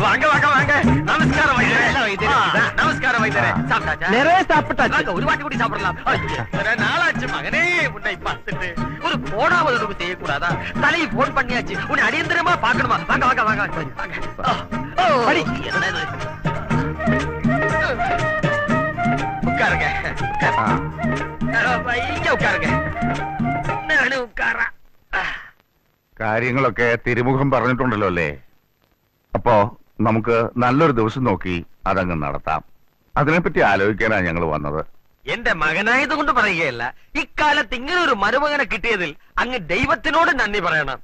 വാങ്ങ വാങ്ങ വാങ്ങ. നമസ്കാരം വൈദ്യരെ. നമസ്കാരം വൈദ്യരെ. ഒരു വാട്ടി കൂടി சாப்பிடலாம். நாளாச்சு மகனே உன்னை பார்த்துட்டு ஒரு போனாவது நமக்கு செய்யக்கூடாதா? தலையை போன் பண்ணியாச்சு. உன்னை அடியந்திரமா பாக்கணுமா? வாங்க வாங்க வாங்க என்னது? உட்காருங்க இங்க உட்காருங்க. நானும் உட்காரா. കാര്യങ്ങളൊക്കെ തിരുമുഖം പറഞ്ഞിട്ടുണ്ടല്ലോ അല്ലേ? അപ്പോ നമുക്ക് നല്ലൊരു ദിവസം നോക്കി അതങ്ങ് നടത്താം. അതിനെപ്പറ്റി ആലോചിക്കാനാണ് ഞങ്ങൾ വന്നത്. എന്റെ മകനായതുകൊണ്ട് പറയുകയല്ല, ഇക്കാലത്ത് ഇങ്ങനെ ഒരു മരുമകനെ കിട്ടിയതിൽ അങ്ങ് ദൈവത്തിനോട് നന്ദി പറയണം.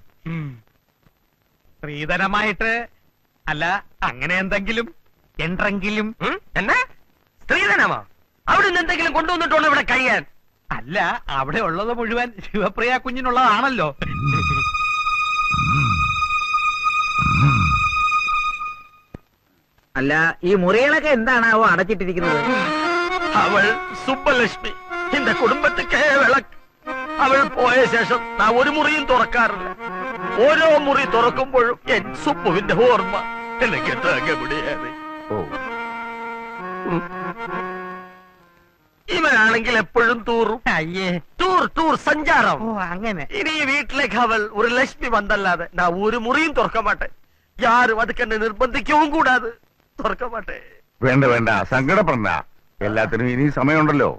സ്ത്രീധനമായിട്ട് അല്ല, അങ്ങനെ എന്തെങ്കിലും എന്തെങ്കിലും. എന്നാ സ്ത്രീധനമോ? അവിടെ നിന്ന് എന്തെങ്കിലും കൊണ്ടുവന്നിട്ടുണ്ടോ ഇവിടെ കഴിയാൻ? അല്ല, അവിടെ ഉള്ളത് മുഴുവൻ ശിവപ്രിയ കുഞ്ഞിനുള്ളതാണല്ലോ. അല്ല, ഈ മുറികളൊക്കെ എന്താണാവോ അടച്ചിട്ടിരിക്കുന്നത്? അവൾ സുബ്ബലക്ഷ്മി, എന്റെ കുടുംബത്തിക്ക് വിളക്ക്. അവൾ പോയ ശേഷം നാ ഒരു മുറിയും തുറക്കാറില്ല. ഓരോ മുറി തുറക്കുമ്പോഴും എൻ സുപ്പുവിന്റെ ഓർമ്മ എനിക്ക് താങ്ങ മുടിയാതെ. ഇവനാണെങ്കിൽ എപ്പോഴും തൂറും. അയ്യേ, ടൂർ സഞ്ചാരം. അങ്ങനെ. ഇനി ഈ വീട്ടിലേക്ക് അവൾ ഒരു ലക്ഷ്മി വന്നല്ലാതെ നാ ഒരു മുറിയും തുറക്ക മാട്ടെ. യാരും അത് കണ്ട് നിർബന്ധിക്കവും കൂടാതെ തുറക്ക മാട്ടെ. വേണ്ട വേണ്ട, സങ്കടപ്പെടണ്ട. എല്ലാത്തിനും ഇനി സമയമുണ്ടല്ലോ.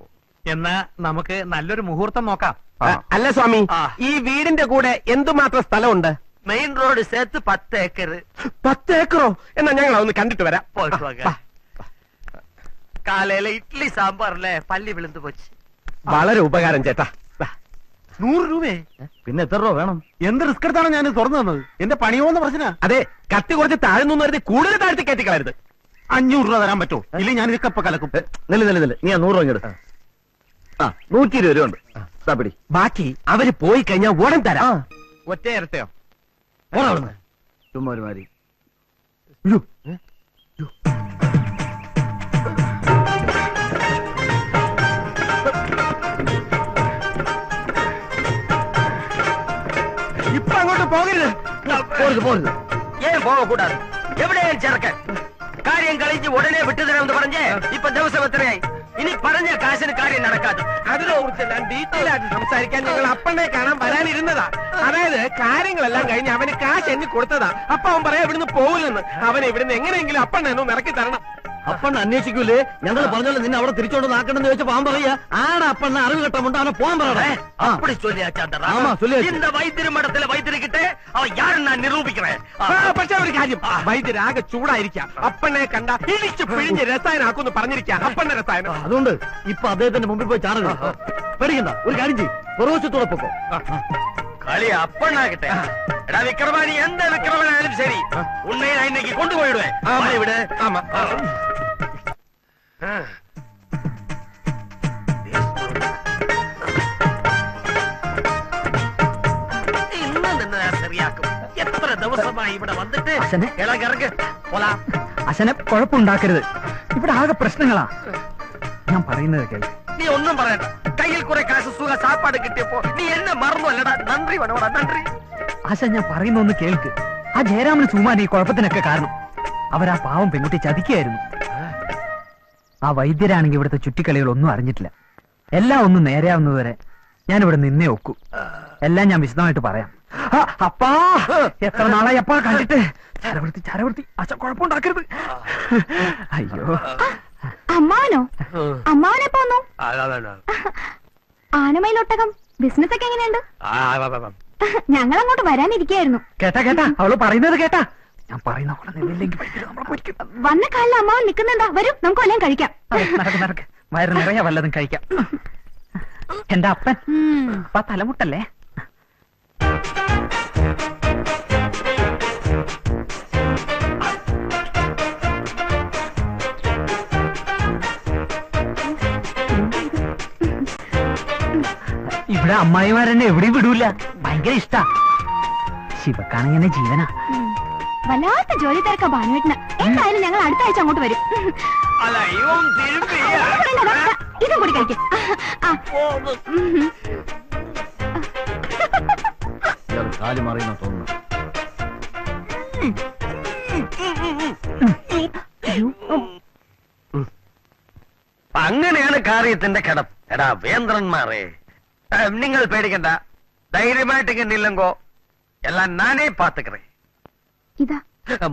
എന്നാ നമുക്ക് നല്ലൊരു മുഹൂർത്തം നോക്കാം. അല്ല സ്വാമി, ഈ വീടിന്റെ കൂടെ എന്തുമാത്രം സ്ഥലമുണ്ട്? മെയിൻ റോഡ് ചേർത്ത് 10 ഏക്കർ. 10 ഏക്കറോ? എന്നാ ഞങ്ങൾ ഒന്ന് കണ്ടിട്ട് വരാം. പോയിട്ട് വാ. കാലയിലെ ഇഡ്ലി സാമ്പാറിലെ പല്ലി വിളുന്നു പോച്ച്. വളരെ ഉപകാരം ചേട്ടാ. 100 രൂപയെ? പിന്നെ എത്ര രൂപ വേണം? എന്ത് റിസ്ക് എടുത്താണ് ഞാൻ തുറന്നു തന്നത്? എന്റെ പണിയോന്ന് പ്രശ്ന. അതെ, കത്തി കുറച്ച് താഴ്ന്നു വരുത്തി കൂടുതൽ താഴ്ത്തി കയറ്റിക്കളരുത്. 500 രൂപ തരാൻ പറ്റുമോ? ഇല്ലെങ്കിൽ ഞാൻ ഇതൊക്കെ കലക്കും. നില്ല നീ 100 രൂപ ഇങ്ങോട്ട്. 120 രൂപ ഉണ്ട്. പിടി. ബാക്കി അവര് പോയി കഴിഞ്ഞാൽ ഉടൻ തരാം. ഒറ്റ ഇരട്ടയോ? ചുമ്മാ ഒരു മാതിരി. ഇപ്പൊ അങ്ങോട്ട് പോകരുത്. പോരുത്. ഏൻ പോകക്കൂടാതെ. എവിടെയും ചെറുക്കൻ കാര്യം കളിച്ച് ഉടനെ വിട്ടുതരാമെന്ന് പറഞ്ഞേ ഇപ്പൊ ദിവസം എത്രയായി? ഇനി പറഞ്ഞ കാശിന് കാര്യം നടക്കാതെ. അതിനെ കുറിച്ചെല്ലാം ഡീറ്റെയിൽ ആയിട്ട് സംസാരിക്കാൻ ഞങ്ങൾ അപ്പനെ കാണാൻ വരാനിരുന്നതാ. അതായത് കാര്യങ്ങളെല്ലാം കഴിഞ്ഞ് അവന് കാശ് എണ്ണി കൊടുത്തതാ. അപ്പൊ അവൻ പറയാ ഇവിടുന്ന് പോകില്ലെന്ന്. അവനെ ഇവിടുന്ന് എങ്ങനെയെങ്കിലും അപ്പണ്ണ ഒന്ന് ഇറക്കി തരണം. അപ്പണ്ണ അന്വേഷിക്കൂലേ? ഞങ്ങൾ പറഞ്ഞല്ലോ നിന്നെ അവിടെ തിരിച്ചോണ്ട് നാക്കണ്ടെന്ന് ചോദിച്ചപ്പോ അവൻ പറയാ ആടെ അപ്പണ്ണ അറിവ് കെട്ടമുണ്ട്, അവനെ പോകാൻ പറയണേ. அப்படி சொல்லியாச்சா? இந்த வைத்திரு மடத்துல வைத்திருக்கிட்டு அவன் யாரு நான் நிரூபிக்கிறேன். പക്ഷെ ഒരു കാര്യം, വൈദ്യരാകെ ചൂടായിരിക്കാം. അപ്പണ്ണെ കണ്ട ഇടിച്ച് പിഴിഞ്ഞ് രസായനാക്കുമെന്ന് പറഞ്ഞിരിക്കാം. അപ്പണ്ണ രസായനം. അതുകൊണ്ട് ഇപ്പൊ അദ്ദേഹത്തിന്റെ മുമ്പിൽ പോയി ചാണകം പേടിക്കണ്ട. ഒരു കാര്യം ചെയ്യും, പുറവശത്തോടെ പൊക്കോ. களி அப்பண்ணாகிட்டே. எடா விக்ரமாணி, எந்த விக்ரமனாலும் சரி உன்னை நான் இன்னைக்கு கொண்டு போயிடுவேன். விடு. ஆமா. ഇന്ന് നിന്ന് ശരിയാക്കും. എത്ര ദിവസമായി ഇവിടെ വന്നിട്ട്. ഇളകിറങ്ങ് പോലാ. അച്ഛനെ കുഴപ്പമുണ്ടാക്കരുത്. ഇവിടെ ആകെ പ്രശ്നങ്ങളാ. ഞാൻ പറയുന്നത് കേൾക്ക്. നീ ഒന്നും പറയണ്ട. കയ്യിൽ കുറെ കാശ് സുഖ സാപ്പാട് കിട്ടിയപ്പോ നീ എന്നെ മറന്നു അല്ലടാ. നന്ദി വേണോടാ, നന്ദി. ആശ, ഞാൻ പറയുന്ന ഒന്ന് കേൾക്ക്. ആ ജയരാമന് ചുമ്മാൻ ഈ കുഴപ്പത്തിനൊക്കെ കാരണം അവരാ പാവം പെൺകുട്ടി ചതിക്കായിരുന്നു. ആ വൈദ്യരാണെങ്കിൽ ഇവിടുത്തെ ചുറ്റിക്കളികളൊന്നും അറിഞ്ഞിട്ടില്ല. എല്ലാം ഒന്നും നേരെയാവുന്നതുവരെ ഞാൻ ഇവിടെ നിന്നേ ഒക്കൂ. എല്ലാം ഞാൻ വിശദമായിട്ട് പറയാം. അപ്പാ, എത്ര നാളായി അപ്പാ കണ്ടിട്ട്. ചരവൃത്തി അച്ഛ കുഴപ്പമുണ്ടാക്കരുത്. അയ്യോ, അമ്മാവനോ? അമ്മാവനെ പോന്നു. ആനമയിലൊട്ടകം ബിസിനസ് ഒക്കെ എങ്ങനെയുണ്ട്? ഞങ്ങൾ അങ്ങോട്ട് വരാനിരിക്കായിരുന്നു. കേട്ടാ അവള് പറയുന്നത് കേട്ടാ. ഞാൻ പറയുന്ന വന്ന കാലിൽ അമ്മാവൻ നിൽക്കുന്നെന്താ? വരും, നമുക്ക് വല്ലതും കഴിക്കാം. നടക്ക്. വയറ് നിറയെ വല്ലതും കഴിക്കാം. എന്റെ അപ്പൻ അപ്പ തലമുട്ടല്ലേ. ഇവിടെ അമ്മായിമാരെന്നെ എവിടെയും വിടൂല. ഭയങ്കര ഇഷ്ടാ. ശിവക്കാണെങ്ങനെ ജീവനാ. വല്ലാത്ത ജോലി തിരക്കാ ഭാനുവേട്ടന്. എന്തായാലും ഞങ്ങൾ അടുത്ത ആഴ്ച അങ്ങോട്ട് വരും. ഇതും കൂടി കഴിക്കും. കാലി മറിയുന്ന തോന്നുന്നു. കാര്യത്തിന്റെ കിടപ്പ്. എടാ വേന്ദ്രന്മാരെ, നിങ്ങൾ പേടിക്കണ്ട. ധൈര്യമായിട്ട് കണ്ടില്ലെങ്കോ എല്ലാം നാനേ പാത്തുக்கிறேன். ഇതാ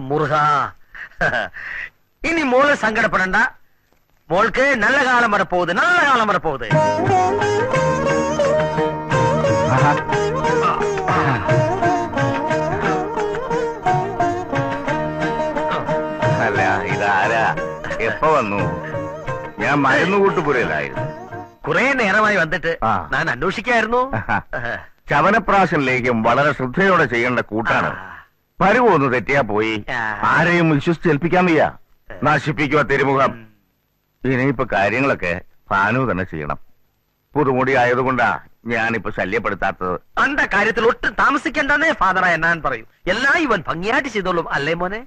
മുറുക, ഇനി മോള് സങ്കടപ്പെടണ്ട. മോൾക്ക് നല്ല കാലം വരപ്പോകുത്, നല്ല കാലം വരപ്പോകുത്. അല്ല ഇതാരാ, എപ്പോ വന്നു? ഞാൻ മരുന്ന് കൂട്ടുപുരയിലായിരുന്നു. കുറെ നേരമായി വന്നിട്ട് ഞാൻ അന്വേഷിക്കായിരുന്നു. ചവനപ്രാശനിലേക്കും വളരെ ശ്രദ്ധയോടെ ചെയ്യേണ്ട കൂട്ടാണ്. പരുവൊന്ന് തെറ്റിയാ പോയി ആരെയും വിശ്വസിച്ചേൽപ്പിക്കാൻ വയ്യ. നശിപ്പിക്കുക തിരുമുഖം. ഇനിയിപ്പോ കാര്യങ്ങളൊക്കെ ഭാനു തന്നെ ചെയ്യണം. പുതുമുടി ആയതുകൊണ്ടാ ഞാനിപ്പോ ശല്യപ്പെടുത്താത്തത്. അന്റെ കാര്യത്തിൽ ഒട്ടും താമസിക്കണ്ടെന്നേ ഫാദറായ ഞാൻ പറയും. എല്ലാം ഇവൻ ഭംഗിയായിട്ട് ചെയ്തോളും, അല്ലേ മോനെ?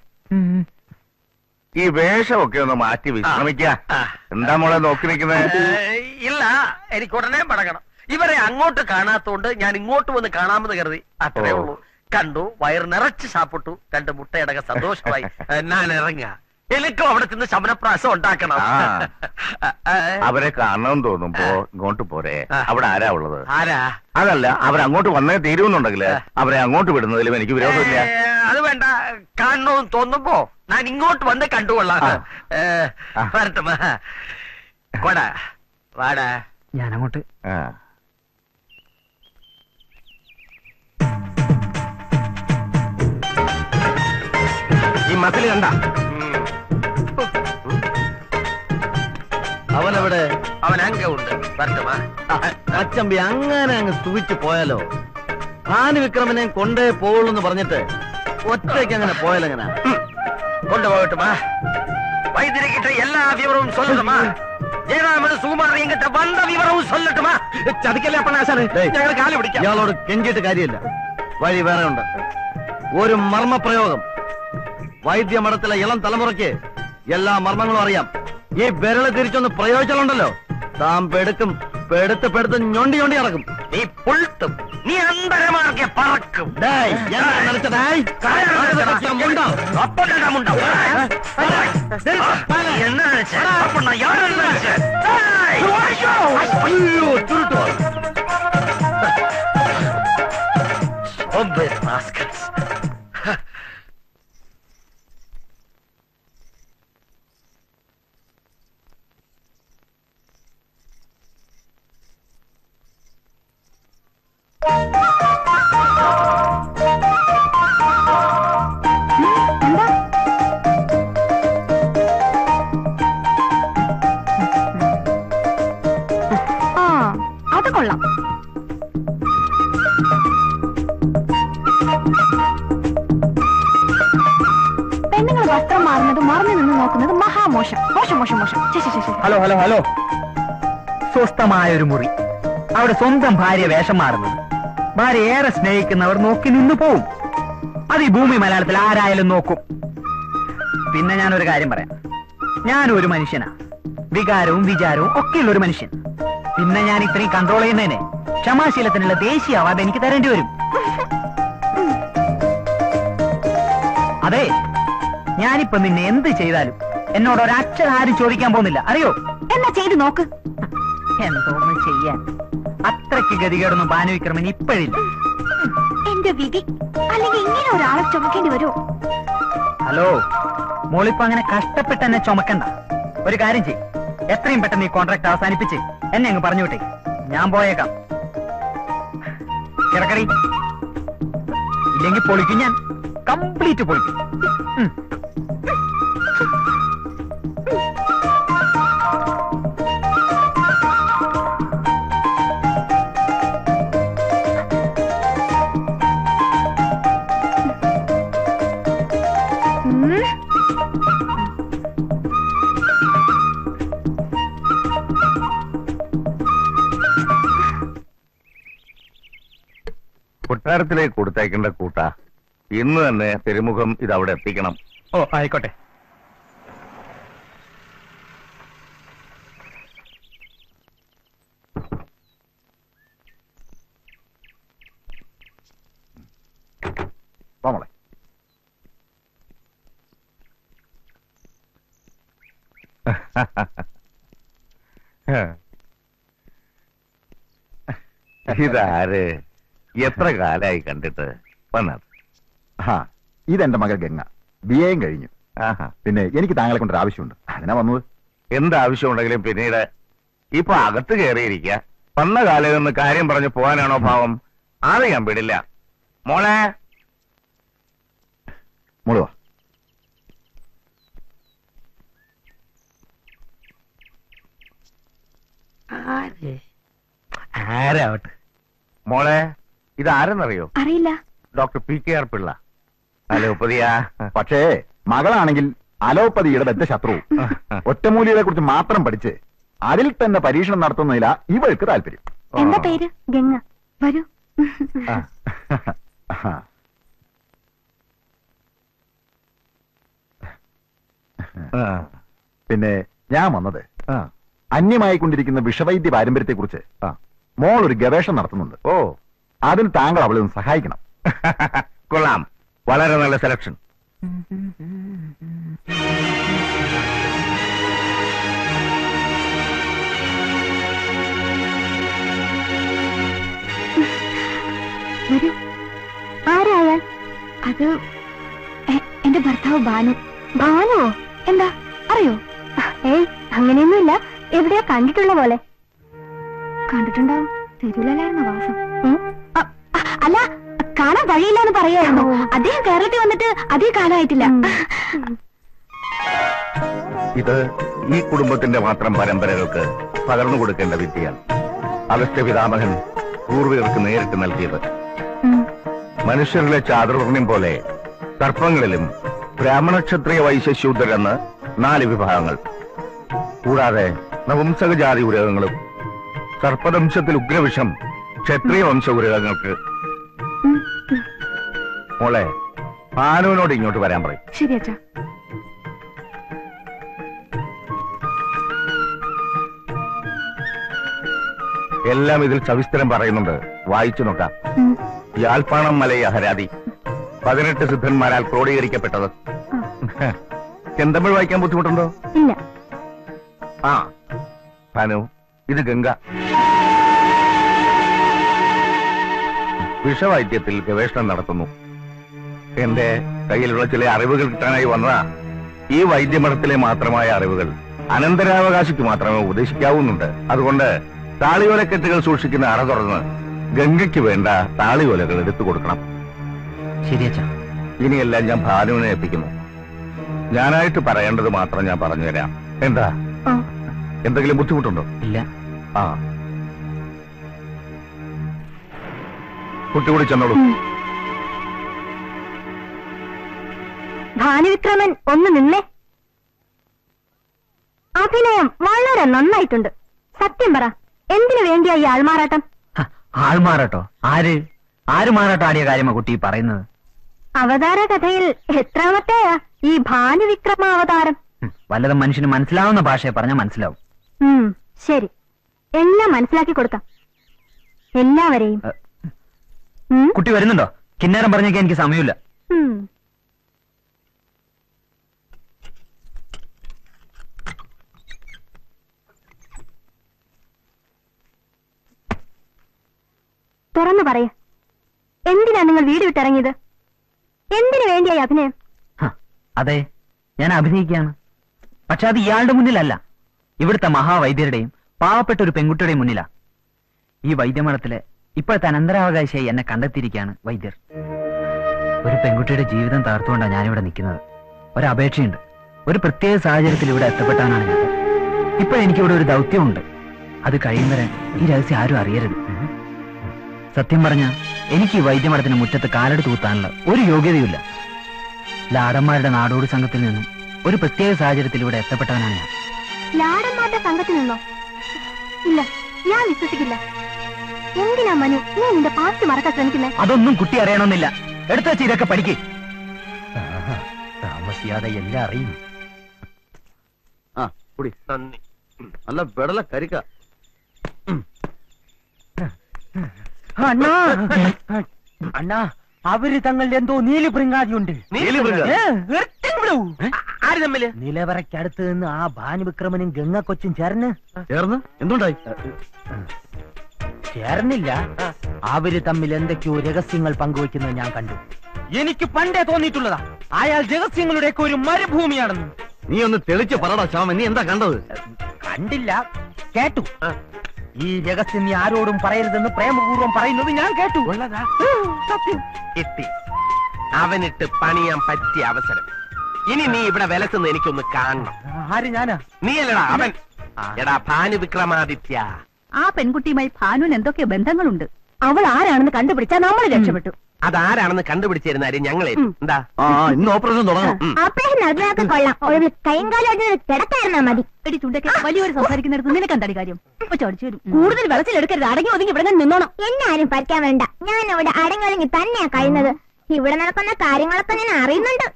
ഈ വേഷമൊക്കെ ഒന്ന് മാറ്റി വിശ്രമിക്ക. എന്താ മോളെ നോക്കി നിൽക്കുന്നത്? ഇല്ല, എനിക്ക് ഉടനെ മടങ്ങണം. ഇവരെ അങ്ങോട്ട് കാണാത്തോണ്ട് ഞാൻ ഇങ്ങോട്ട് വന്ന് കാണാമെന്ന് കരുതി, അത്രേ ഉള്ളൂ. കണ്ടു, വയറ് നിറച്ച് സാപ്പിട്ടു, 2 മുട്ടയടക്കം സന്തോഷമായി. ഞാൻ ഇറങ്ങാ. എനിക്കും അവിടെ ചെന്ന് ശമനപ്രാസം ഉണ്ടാക്കണം. അവരെ കാണണമെന്ന് തോന്നുമ്പോ ഇങ്ങോട്ട് പോരെ. അവിടെ ആരാ ഉള്ളത്? ആരാ? അതല്ല, അവരങ്ങോട്ട് വന്നേ തീരുമെന്നുണ്ടെങ്കിൽ അവരെ അങ്ങോട്ട് വിടുന്നതിലും എനിക്ക് വിരോധമില്ല. അത് വേണ്ട, കാണണമെന്ന് തോന്നുമ്പോ ഞാൻ ഇങ്ങോട്ട് വന്ന് കണ്ടുകൊള്ളാം. വരട്ടുമാ കൊടാ, വാടാ. ഞാനങ്ങോട്ട്. ഈ മസിൽ കണ്ട അവനവിടെ? അവൻ അങ്ങ ഉണ്ട്. വരട്ടുമാ. അച്ചമ്പി അങ്ങനെ അങ്ങ് സുഖിച്ചു പോയാലോ? ഭാനുവിക്രമനെ കൊണ്ടേ പോവുള്ളൂ പറഞ്ഞിട്ട് ഒറ്റയ്ക്ക് അങ്ങനെ പോയാലെങ്ങനെ? കൊണ്ടുപോകട്ടുമാ. വൈദ്യരിക്കിட்ட എല്ലാ വിവരവും சொல்லட்டுமா? ജയറാമന് സുകുമാരൻ എങ്കിട്ട വന്ന വിവരവും சொல்லட்டுமா? ചതിക്കല്ലേ അപ്പനാശാന്, ഞങ്ങൾ കാല് പിടിക്കാം. ഇയാളോട് കെഞ്ചിട്ട് കാര്യമില്ല, വഴി വേറെ ഉണ്ട്. ഒരു മർമ്മപ്രയോഗം. വൈദ്യമഠത്തിലെ ഇളം തലമുറയ്ക്ക് എല്ലാ മർമ്മങ്ങളും അറിയാം. ഈ വിരള് തിരിച്ചൊന്ന് പ്രയോഗിച്ചാലുണ്ടല്ലോ, താൻ പെടുക്കും. പെടുത്ത് ഞൊണ്ടി ഇറക്കും. നീ പുൾത്തും, നീ അന്തരമാർക്കെ പറക്കും. അത് കൊള്ളാം. പെണ്ണുങ്ങൾ വസ്ത്രം മാറുന്നത് മറന്നു നിന്ന് നോക്കുന്നത് മഹാമോശം. മോശം മോശം മോശം. Hello hello hello. സ്വസ്ഥമായൊരു മുറി, അവിടെ സ്വന്തം ഭാര്യ വേഷം മാറുന്നത്. ഭാര്യ ഏറെ സ്നേഹിക്കുന്നവർ നോക്കി നിന്നു പോവും. അത് ഈ ഭൂമി മലയാളത്തിൽ ആരായാലും നോക്കും. പിന്നെ ഞാനൊരു കാര്യം പറയാം. ഞാനും ഒരു മനുഷ്യനാ, വികാരവും വിചാരവും ഒക്കെയുള്ള ഒരു മനുഷ്യൻ. പിന്നെ ഞാൻ ഇത്രയും കൺട്രോൾ ചെയ്യുന്നതിന് ക്ഷമാശീലത്തിനുള്ള ദേശീയ അവാർഡ് എനിക്ക് തരേണ്ടി വരും. അതെ, ഞാനിപ്പോ നിന്നെ എന്ത് ചെയ്താലും എന്നോട് ഒരക്ഷരം ആരും ചോദിക്കാൻ പോകുന്നില്ല, അറിയോ? എന്നാ ചെയ്ത് നോക്ക്. എന്തോന്ന് ചെയ്യാൻ? അത്രയ്ക്ക് ഗതികേടൊന്നും ഭാനുവിക്രമൻ ഇപ്പോഴില്ല. എന്റെ വിധി. അല്ലെങ്കിൽ ഇങ്ങനെ ഒരാളെ ചുമക്കേണ്ടി വരുമോ? ഹലോ, മോളിപ്പോ അങ്ങനെ കഷ്ടപ്പെട്ട് എന്നെ ചുമക്കണ്ട. ഒരു കാര്യം ചെയ്യും, എത്രയും പെട്ടെന്ന് ഈ കോൺട്രാക്ട് അവസാനിപ്പിച്ച് എന്നെ അങ്ങ് പറഞ്ഞു വിട്ടേ. ഞാൻ പോയേക്കാം. കിടക്കറി ഇല്ലെങ്കിൽ പൊളിക്കും, ഞാൻ കംപ്ലീറ്റ് പൊളിക്കും. കൊട്ടാരത്തിലേക്ക് കൊടുത്തയക്കേണ്ട കൂട്ടാ. ഇന്ന് തന്നെ തിരുമുഖം ഇതവിടെ എത്തിക്കണം. ഓ ആയിക്കോട്ടെ. മോളെ, ഇതാര്? എത്ര കാലായി കണ്ടിട്ട്? വന്നത് ഇതെന്റെ മകൾ ഗംഗ, BA കഴിഞ്ഞു. പിന്നെ എനിക്ക് താങ്കളെ കൊണ്ടൊരു ആവശ്യമുണ്ട്, അതിനാ വന്നത്. എന്താവശ്യമുണ്ടെങ്കിലും പിന്നീട്. ഇപ്പൊ അകത്ത് കയറിയിരിക്ക. വന്ന കാലം നിന്ന് കാര്യം പറഞ്ഞു പോകാനാണോ ഭാവം? അത് ഞാൻ വിടില്ല. മോളെ മോള് വാ. ആരാവട്ടെ. മോളെ ഇതാരെന്നറിയോ? അറിയില്ല. ഡോക്ടർ PKR പിള്ള, അലോപ്പതിയാ. പക്ഷേ മകളാണെങ്കിൽ അലോപ്പതിയുടെ ബദ്ധ ശത്രു. ഒറ്റമൂലികളെ കുറിച്ച് മാത്രം പഠിച്ച് അതിൽ തന്നെ പരീക്ഷണം നടത്തുന്നതിലാ ഇവൾക്ക് താല്പര്യം. എന്താ പേര്? ഗംഗ. വരൂ. പിന്നെ ഞാൻ വന്നത് അന്യമായിക്കൊണ്ടിരിക്കുന്ന വിഷവൈദ്യ പാരമ്പര്യത്തെ കുറിച്ച് മോൾ ഒരു ഗവേഷണം നടത്തുന്നുണ്ട്. അതിന് താങ്കൾ അവളെ ഒന്ന് സഹായിക്കണം. കൊള്ളാം, വളരെ നല്ല സെലക്ഷൻ. വരൂ. ആരായാൽ? അത് എന്റെ ഭർത്താവ് ബാനു. ബാനുവോ? എന്താ അറിയോ? ഏയ് അങ്ങനെയൊന്നുമില്ല. എവിടെയാ കണ്ടിട്ടുള്ള പോലെ. കണ്ടിട്ടുണ്ടാവും. തെരുവിലല്ലായിരുന്നോ വാസം? അല്ല, കാണാൻ വഴിയില്ലാന്ന് പറയായിരുന്നു. അദ്ദേഹം കേരളത്തിൽ വന്നിട്ട് അധികം കാലമായിട്ടില്ല. ഇത് ഈ കുടുംബത്തിന്റെ മാത്രം പരമ്പരകൾക്ക് പകർന്നു കൊടുക്കേണ്ട വിദ്യയാണ്. അഗസ്ത്യ പിതാമഹൻ പൂർവികർക്ക് നേരിട്ട് നൽകിയത്. മനുഷ്യരിലെ ചാതുർവർണ്ണ്യം പോലെ സർപ്പങ്ങളിലും ബ്രാഹ്മണ ക്ഷത്രിയ വൈശ്യശൂദ്രരെന്ന് 4 വിഭാഗങ്ങൾ, കൂടാതെ നപുംസക ജാതി ഉരകങ്ങളും. സർപ്പദംശത്തിൽ ഉഗ്രവിഷം ക്ഷത്രിയ വംശ ഉരകങ്ങൾക്ക്. മോളെ ഭാനുവിനോട് ഇങ്ങോട്ട് വരാൻ പറയും. ശരി അച്ഛാ. എല്ലാം ഇതിൽ സവിസ്തരം പറയുന്നുണ്ട്, വായിച്ചു നോക്കാം. യാൽപ്പാണം മലയ ഹരാതി 18 സിദ്ധന്മാരാൽ ക്രോഡീകരിക്കപ്പെട്ടത്. ചെന്തമിഴ് വായിക്കാൻ ബുദ്ധിമുട്ടുണ്ടോ? ഇല്ല. ഭാനു, ഇത് ഗംഗ. വിഷവൈദ്യത്തിൽ ഗവേഷണം നടത്തുന്നു. എന്റെ കയ്യിലുള്ള ചില അറിവുകൾ കിട്ടാനായി വന്നതാ. ഈ വൈദ്യമഠത്തിലെ മാത്രമായ അറിവുകൾ അനന്തരാവകാശിക്ക് മാത്രമേ ഉപദേശിക്കാവുന്നുണ്ട്. അതുകൊണ്ട് താളിയോലക്കെട്ടുകൾ സൂക്ഷിക്കുന്ന അറ തുറന്ന് ഗംഗയ്ക്ക് വേണ്ട താളിയോലകൾ എടുത്തു കൊടുക്കണം. ശരിയച്ചാ. ഇനിയെല്ലാം ഞാൻ ഭാനുവിനെ ഏൽപ്പിക്കുന്നു. ഞാനായിട്ട് പറയേണ്ടത് മാത്രം ഞാൻ പറഞ്ഞുതരാം. എന്താ, എന്തെങ്കിലും ബുദ്ധിമുട്ടുണ്ടോ? ഇല്ല. കുട്ടി കൂടി ചെന്നോളൂ. ഭാനുവിക്രമൻ ഒന്ന് നിന്നേ. അഭിനയം വളരെ നന്നായിട്ടുണ്ട്. സത്യം പറ, എന്തിനു വേണ്ടിയാ ഈ ആൾമാറാട്ടം? ആൾമാറാട്ടോ? ആര് മാറാട്ടം ആടിയ കാര്യമാ കുട്ടി പറയുന്നത്? അവതാര കഥയിൽ എത്രാമത്തെയാ ഈ ഭാനുവിക്രമ അവതാരം? വല്ലതും മനുഷ്യന് മനസ്സിലാവുന്ന ഭാഷയെ പറഞ്ഞാൽ മനസ്സിലാവും. ശരി, എല്ലാം മനസ്സിലാക്കി കൊടുക്കാം. എല്ലാവരെയും. കുട്ടി വരുന്നുണ്ടോ? കിന്നാരം പറഞ്ഞേക്കാൻ എനിക്ക് സമയമില്ല. തുറന്നു പറയ, എന്തിനാ നിങ്ങൾ വീട് വിട്ടിറങ്ങിയത്? എന്തിനു വേണ്ടിയായി അഭിനയം? അതെ, ഞാൻ അഭിനയിക്കുകയാണ്. പക്ഷെ അത് ഇയാളുടെ മുന്നിലല്ല, ഇവിടുത്തെ മഹാവൈദ്യരുടെയും പാവപ്പെട്ട ഒരു പെൺകുട്ടിയുടെയും മുന്നിലാ. ഈ വൈദ്യമഠത്തിലെ ഇപ്പോഴത്തെ അനന്തരാവകാശിയായി എന്നെ കണ്ടെത്തിയിരിക്കുകയാണ് വൈദ്യർ. ഒരു പെൺകുട്ടിയുടെ ജീവിതം തകർത്തുകൊണ്ടാണ് ഞാനിവിടെ നിൽക്കുന്നത്. ഒരപേക്ഷയുണ്ട്. ഒരു പ്രത്യേക സാഹചര്യത്തിൽ ഇവിടെ എത്തപ്പെട്ടാനാണ് ഞാൻ. ഇപ്പോഴെനിക്കിവിടെ ഒരു ദൗത്യമുണ്ട്. അത് കഴിയുന്നവരെ ഈ രഹസ്യം ആരും അറിയരുത്. സത്യം പറഞ്ഞ എനിക്ക് ഈ വൈദ്യമഠത്തിന് മുറ്റത്ത് കാലെടുത്ത് കുത്താനുള്ള ഒരു യോഗ്യതയുമില്ല. ലാടന്മാരുടെ നാടോടി സംഘത്തിൽ നിന്നും ഒരു പ്രത്യേക സാഹചര്യത്തിൽ ഇവിടെ എത്തപ്പെട്ടവനാണ് ഞാൻ. ലാടന്മാരുടെ സംഘത്തിൽ നിന്നോ? ഇല്ല, ഞാൻ വിശ്വസിക്കില്ല. എന്തിനാ മനു നീ നിന്റെ പാസ്റ്റ് മറക്കാൻ ശ്രമിക്കുന്നേ? അതൊന്നും കുട്ടി അറിയണമെന്നില്ല. എടുത്തു വെച്ച് ഇതൊക്കെ പഠിക്കേ. താമസിയാതെ എല്ലാം അറിയും. കുടി. നല്ല വെടല കരിക്ക. അണ്ണാ, അവര് തങ്ങളുടെ എന്തോ നീലി പ്രിങ്ങാതിയുണ്ട്. ആര് തമ്മില്? നിലവറയ്ക്കടുത്ത് നിന്ന് ആ ഭാനുവിക്രമനും ഗംഗ കൊച്ചും ചേർന്ന് എന്തുണ്ടായി? ചേർന്നില്ല, അവര് തമ്മിൽ എന്തൊക്കെയോ രഹസ്യങ്ങൾ പങ്കുവെക്കുന്നത് ഞാൻ കണ്ടു. എനിക്ക് പണ്ടേ തോന്നിയിട്ടുള്ളതാ അയാൾ രഹസ്യങ്ങളുടെയൊക്കെ ഒരു മരുഭൂമിയാണെന്ന്. നീ ഒന്ന് തെളിച്ച് പറടാ ശ്യാമൻ, നീ എന്താ കണ്ടത്? കണ്ടില്ല, കേട്ടു. ഈ രഹസ്യം നീ ആരോടും പറയരുതെന്ന് പ്രേമപൂർവ്വം പറയുന്നത് ഞാൻ കേട്ടു. സത്യം കിട്ടി. അവനിട്ട് പണിയാൻ പറ്റിയ അവസരം. ഇനി നീ ഇവിടെ വിലസുന്ന എനിക്കൊന്ന് കാണണം. ആര്? ഞാനാ? നീ അല്ലടാ അവൻ. എടാ ഭാനുവിക്രമാദിത്യ. ആ പെൺകുട്ടിയുമായി ഭാനുവിന് എന്തൊക്കെ ബന്ധങ്ങളുണ്ട്. അവൾ ആരാണെന്ന് കണ്ടുപിടിച്ചാൽ നമ്മൾ രക്ഷപ്പെട്ടു. അതാരാണെന്ന് കണ്ടുപിടിച്ചിരുന്നാലും ഞങ്ങളെ എന്താ ഇന്ന് ഓപ്പറേഷൻ തുടങ്ങണം. കിടക്കായിരുന്നാ മതി. എടി ചുണ്ടൊക്കെ വലിയൊരു സംസാരിക്കുന്നിടത്ത് നിനക്ക് എന്താടി കാര്യം? ചോദിച്ചു വരും. കൂടുതൽ വെളച്ചിലെടുക്കരുത്, അടങ്ങി ഒതുങ്ങി ഇവിടെ നിന്നോണം. എന്നെ ആരും പഠിക്കാൻ വേണ്ട. ഞാൻ അവിടെ അടങ്ങി തന്നെയാ കഴിയുന്നത്. ഇവിടെ നടക്കുന്ന കാര്യങ്ങളൊക്കെ ഞാൻ അറിയുന്നുണ്ട്.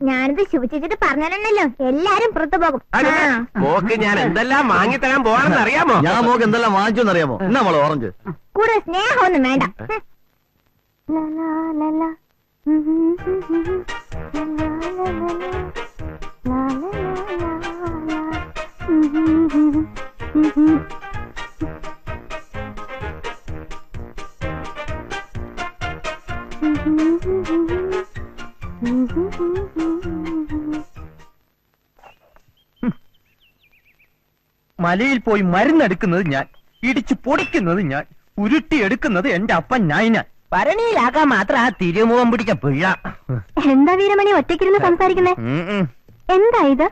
ഞാനിത് ശുഭിച്ചിട്ട് പറഞ്ഞല്ലോ, എല്ലാരും പുറത്തു പോകും. മോക്ക് ഞാൻ എന്തെല്ലാം വാങ്ങിത്തരാൻ പോവാണെന്ന് അറിയാമോ? ഞാൻ മോക്ക് എന്തെല്ലാം വാങ്ങിച്ചോന്ന് അറിയാമോ? എന്നാ മോളെ ഓറഞ്ച്. കൂടുതൽ സ്നേഹമൊന്നും വേണ്ട. മലയിൽ പോയി മരുന്നെടുക്കുന്നത് ഞാൻ, ഇടിച്ചു പൊടിക്കുന്നത് ഞാൻ, ഉരുട്ടിയെടുക്കുന്നത് എന്റെ അപ്പൻ ഞാൻ. ഭരണിയിലാക്കാൻ മാത്രം ആ തിരുമുഖം പിടിച്ച പിള്ള. എന്താ വീരമണി ഒറ്റയ്ക്കിരുന്ന് സംസാരിക്കുന്നേ? എന്താ ഇത്?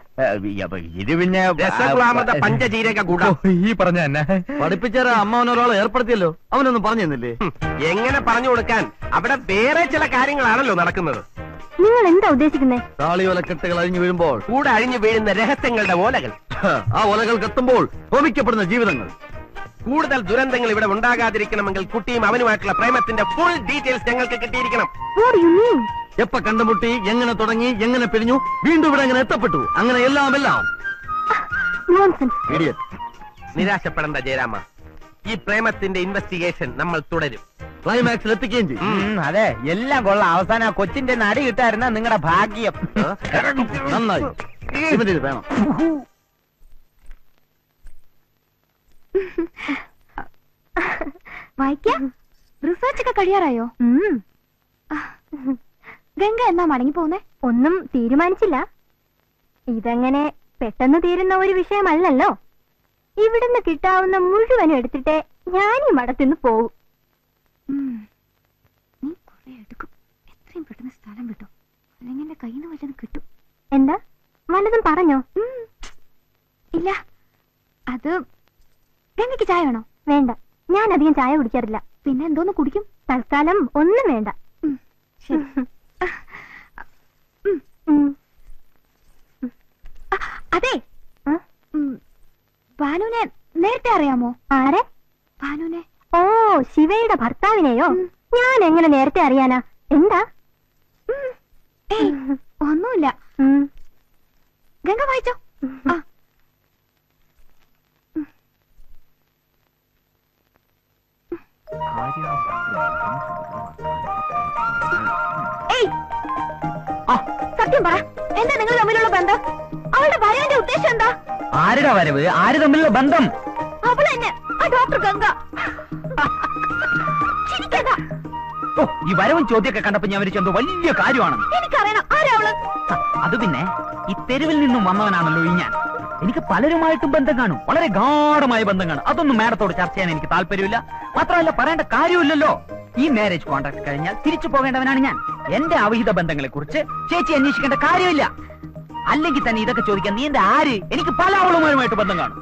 ഇത് പിന്നെ പഞ്ചജീരക കൂട. ഈ പറഞ്ഞ തന്നെ പഠിപ്പിച്ചാര അമ്മാവനൊരാളെ ഏർപ്പെടുത്തിയല്ലോ, അവനൊന്നും പറഞ്ഞു തന്നില്ലേ? എങ്ങനെ പറഞ്ഞു കൊടുക്കാൻ? അവിടെ വേറെ ചില കാര്യങ്ങളാണല്ലോ നടക്കുന്നത്. നിങ്ങൾ എന്താ ഉദ്ദേശിക്കുന്നേ? താളിയോലക്കെട്ടുകൾ അഴിഞ്ഞു വീഴുമ്പോൾ കൂടെ അഴിഞ്ഞു വീഴുന്ന രഹസ്യങ്ങളുടെ ഓലകൾ, ആ ഓലകൾ കത്തുമ്പോൾ ഹോമിക്കപ്പെടുന്ന ജീവിതങ്ങൾ. കൂടുതൽ ദുരന്തങ്ങൾ ഇവിടെ ഉണ്ടാകാതിരിക്കണമെങ്കിൽ കുട്ടിയും അവനുമായിട്ടുള്ള പ്രേമത്തിന്റെ ഫുൾ ഡീറ്റെയിൽസ് ഞങ്ങൾക്ക് കിട്ടിയിരിക്കണം. എപ്പ കണ്ടുമുട്ടി, എങ്ങനെ തുടങ്ങി, എങ്ങനെ പിരിഞ്ഞു, വീണ്ടും ഇവിടെ എങ്ങനെ എത്തപ്പെട്ടു, അങ്ങനെ എല്ലാം. നിരാശപ്പെടേണ്ട ജയരാമ, ഈ പ്രേമത്തിന്റെ ഇൻവെസ്റ്റിഗേഷൻ നമ്മൾ തുടരും. ക്ലൈമാക്സിൽ എത്തിക്കുകയും ചെയ്യും. അതെ, എല്ലാം കൊള്ളാം. അവസാനം കൊച്ചിന്റെ നടി കിട്ടായിരുന്ന നിങ്ങളുടെ ഭാഗ്യം. നന്നായി. ഇത് വേണം. വായിക്കാം. റിസർച്ച് ഒക്കെ കഴിയാറായോ? ഗംഗ എന്നാ മടങ്ങി പോകുന്നേ? ഒന്നും തീരുമാനിച്ചില്ല. ഇതങ്ങനെ പെട്ടെന്ന് തീരുന്ന ഒരു വിഷയമല്ലല്ലോ. ഇവിടുന്ന് കിട്ടാവുന്ന മുഴുവനും എടുത്തിട്ടേ ഞാൻ ഈ മടത്തിന്ന് പോവും. നീ കുറെ എടുക്കും. എത്രയും പെട്ടെന്ന് സ്ഥലം കിട്ടും, അല്ലെങ്കിൽ എന്റെ കയ്യിൽ നിന്ന് വല്ലതും കിട്ടും. എന്താ വല്ലതും പറഞ്ഞോ? ഇല്ല. അത് ഗംഗയ്ക്ക് ചായ വേണോ? വേണ്ട, ഞാൻ അധികം ചായ കുടിക്കാറില്ല. പിന്നെ എന്തോന്ന് കുടിക്കും? തൽക്കാലം ഒന്നും വേണ്ട. അതെ, ഭാനുവിനെ നേരത്തെ അറിയാമോ? ആരെ? ഭാനുവിനെ. ഓ, ശിവയുടെ ഭർത്താവിനെയോ? ഞാൻ എങ്ങനെ നേരത്തെ അറിയാനാ? എന്താ? ഒന്നുമില്ല. ഗംഗ വായിച്ചോ. സത്യം പറ, എന്താ നിങ്ങൾ തമ്മിലുള്ള ബന്ധം? അവളുടെ വരവിന്റെ ഉദ്ദേശം എന്താ? ആരുടെ വരവ്? ആര് തമ്മിലുള്ള ബന്ധം? അവൾ തന്നെ, ആ ഡോക്ടർ ഗംഗ. ഈ വരവും ചോദ്യമൊക്കെ കണ്ടപ്പോ ഞാൻ വിചാരിച്ചു എന്തോ വലിയ കാര്യമാണെന്ന്. എനിക്കറിയണം ആരാ അവള്. അത് പിന്നെ ഈ തെരുവിൽ നിന്നും വന്നവനാണല്ലോ ഈ ഞാൻ. എനിക്ക് പലരുമായിട്ടും ബന്ധം കാണും, വളരെ ഗാഢമായ ബന്ധം കാണും. അതൊന്നും മാഡത്തോട് ചർച്ച ചെയ്യാൻ എനിക്ക് താല്പര്യമില്ല. മാത്രമല്ല പറയേണ്ട കാര്യമില്ലല്ലോ. ഈ മാരേജ് കോൺട്രാക്ട് കഴിഞ്ഞാൽ തിരിച്ചു പോകേണ്ടവനാണ് ഞാൻ. എന്റെ അവിഹിത ബന്ധങ്ങളെ കുറിച്ച് ചേച്ചി അന്വേഷിക്കേണ്ട കാര്യമില്ല. അല്ലെങ്കിൽ തന്നെ ഇതൊക്കെ ചോദിക്കാൻ നീ എന്റെ ആര്? എനിക്ക് പല അവളുമാരുമായിട്ട് ബന്ധം കാണും.